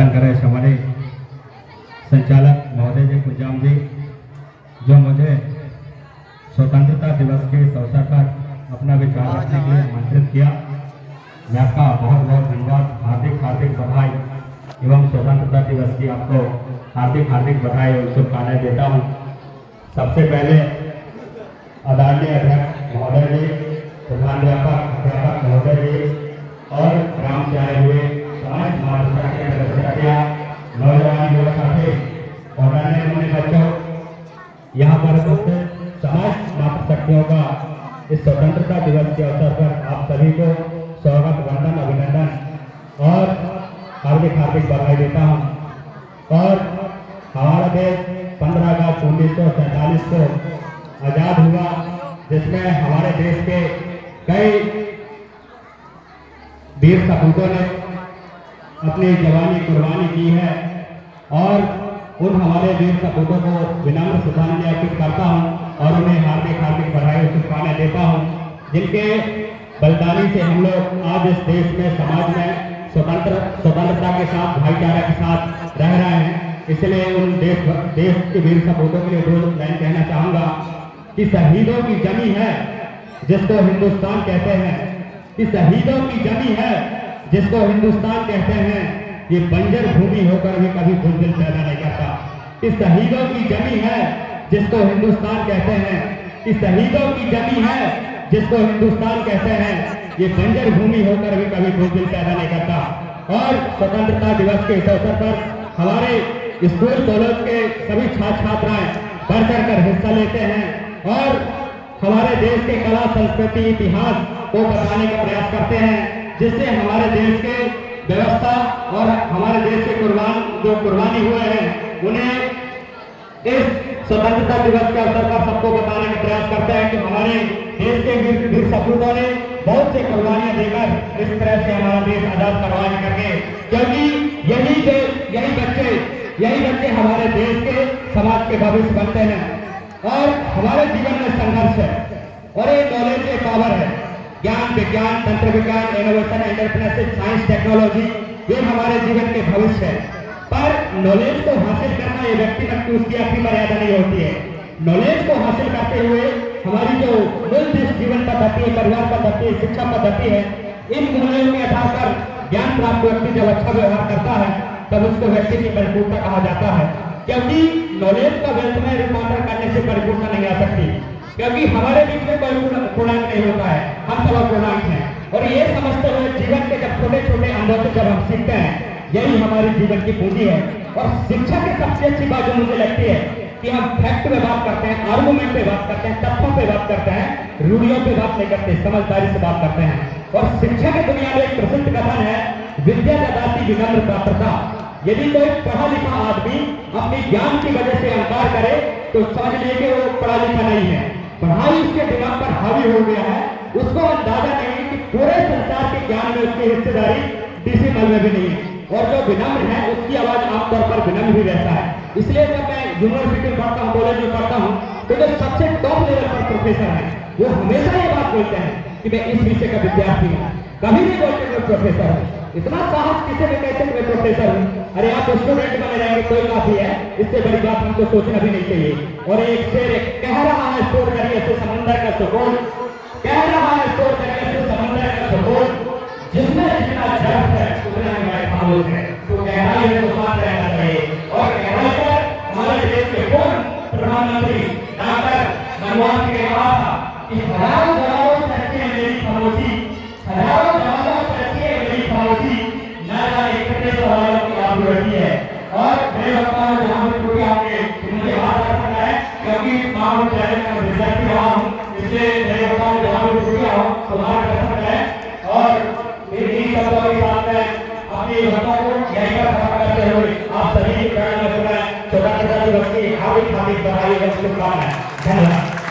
संचालन कर रहे हमारे संचालक महोदय जी कुजाम जी, जो मुझे स्वतंत्रता दिवस के इस अवसर पर अपना विचार रखने के लिए आमंत्रित किया। मैं आपका बहुत बहुत धन्यवाद, हार्दिक हार्दिक बधाई एवं स्वतंत्रता दिवस की आपको हार्दिक हार्दिक बधाई और शुभकामनाएं देता हूँ। सबसे पहले आदरणीय अध्यक्ष महोदय जी, अध्यापक महोदय जी और ग्राम से आए हुए समाज मार्गदर्शक के सदस्य, नौजवान युवा साथी और अन्य बच्चों, यहाँ पर समाज मातृशक्तियों का इस स्वतंत्रता दिवस के अवसर पर आप सभी को स्वागत, वंदन, अभिनंदन और हार्दिक हार्दिक बधाई देता हूँ। और हमारा देश 15 अगस्त 1947 को आज़ाद हुआ, जिसमें हमारे देश के कई वीर सपूतों ने अपनी जवानी कुर्बानी की है और उन हमारे वीर सपूतों को विनम्र श्रद्धांजलि अर्पित करता हूँ और उन्हें हार्दिक हार्दिक बधाई और शुभकामनाएं देता हूँ, जिनके बलिदानी से हम लोग आज इस देश में, समाज में स्वतंत्रता के साथ, भाईचारा के साथ रह रहे हैं। इसलिए उन देश के वीर सपूतों के लिए दो लाइन कहना चाहूँगा कि शहीदों की जमी है जिसको हिंदुस्तान कहते हैं, कि शहीदों की जमी है जिसको हिंदुस्तान कहते हैं, ये बंजर भूमि होकर भी कभी बुलबुल पैदा नहीं करता। इस शहीदों की जमी है जिसको हिंदुस्तान कहते हैं, कि शहीदों की जमी है जिसको हिंदुस्तान कहते हैं, ये बंजर भूमि होकर भी कभी बुलबुल पैदा नहीं करता। और स्वतंत्रता दिवस के इस अवसर पर हमारे स्कूल कॉलेज के सभी छात्र छात्राएं बढ़ चढ़ कर हिस्सा लेते हैं और हमारे देश के कला, संस्कृति, इतिहास को बताने का प्रयास करते हैं, जिससे हमारे देश के व्यवस्था और हमारे देश के जो कुर्बानी हुए हैं उन्हें इस स्वतंत्रता दिवस के अवसर पर सबको बताने का प्रयास करते हैं कि हमारे देश के वीर सपूतों ने बहुत से कुर्बानियां देकर इस तरह से हमारा देश आजाद करवाने करके, क्योंकि यही बच्चे हमारे देश के, समाज के भविष्य बनते हैं। और हमारे जीवन में संघर्ष है और ये नॉलेज के पावर है, ज्ञान, विज्ञान, तंत्र विज्ञान, इनोवेशन, एंटरप्रेन्योरशिप, साइंस, टेक्नोलॉजी, ये हमारे जीवन के भविष्य है। पर नॉलेज को हासिल करना ये व्यक्तिगत की उसकी अपनी मर्यादा नहीं होती है। नॉलेज को हासिल करते हुए हमारी जो मूल जीवन पद्धति, परिवार पद्धति, शिक्षा पद्धति है, इन मूल्यों के आधार पर ज्ञान प्राप्त व्यक्ति जब अच्छा व्यवहार करता है तब उसको व्यक्ति की परिपूर्णता कहा जाता है। क्योंकि नॉलेज का वेल्थ में रूपांतर करने से परिपूर्णता नहीं आ सकती, क्योंकि हमारे बीच में कोई पूर्णांक नहीं होता है, हम सब अपूर्णांक हैं। और ये समझते हुए जीवन के जब छोटे छोटे अनुभव से जब हम सीखते हैं, यही हमारे जीवन की पूंजी है। और शिक्षा की सबसे अच्छी बात जो मुझे लगती है कि हम फैक्ट पे बात करते हैं, आर्गुमेंट पे बात करते हैं, तथ्यों पे बात करते हैं, रूढ़ियों पे बात नहीं करते, समझदारी से बात करते हैं। और शिक्षा की दुनिया में एक प्रसिद्ध कथन है, विद्या ददाति विनम्र पात्रता। यदि कोई पढ़ा लिखा आदमी अपनी ज्ञान की वजह से अहंकार करे तो समझ लीजिए कि वो पढ़ा लिखा नहीं है, पढ़ाई उसके दिमाग पर हावी हो गया है, उसको अंदाजा नहीं है कि पूरे संसार के ज्ञान में उसकी हिस्सेदारी डेसिमल में भी नहीं है। और जो विनम्र है उसकी आवाज आमतौर पर विनम्र ही रहता है। इसलिए जब मैं यूनिवर्सिटी में पढ़ता हूँ, कॉलेज में पढ़ता हूँ, तो जो सबसे टॉप लेवल पर प्रोफेसर है वो हमेशा ये बात बोलते हैं कि मैं इस विषय का विद्यार्थी हूँ, कभी नहीं बोलते मैं प्रोफेसर हूँ। इतना साहस किसे में कैसे मैं प्रोफेसर हूँ? अरे आप स्टूडेंट बने रहेंगे कोई काफी है, इससे बड़ी बात हमको सोचना भी नहीं चाहिए। और एक शेर कह रहा है, शोर करिए से समंदर का सुकून, कह रहा है शोर करिए से समंदर का सुकून, जिसमें जितना दर्द है उतना ही खामोश है। तो गहराई में तो साथ रहना चाहिए। और गहराई पर हमारे देश के पूर्व प्रधानमंत्री डॉक्टर मनमोहन सिंह ने कहा था कि हजारों जवानों से अच्छी है मेरी खामोशी, हजारों जवानों से अच्छी है मेरी खामोशी, न जाने कितने सवालों की आग बढ़ती है। और मैं लगता हूँ जहाँ पर कोई आपने मुझे बात कर सकता है, क्योंकि महाविद्यालय में विद्यार्थी रहा हूँ, इसलिए मैं लगता हूँ जहाँ पर कोई आओ तो बात कर सकता है। और इन शब्दों के साथ में अपनी बातों को यहीं पर खत्म करते हुए आप सभी के चरणों में स्वतंत्रता दिवस की हार्दिक हार्दिक बधाई और शुभकामनाएं। धन्यवाद।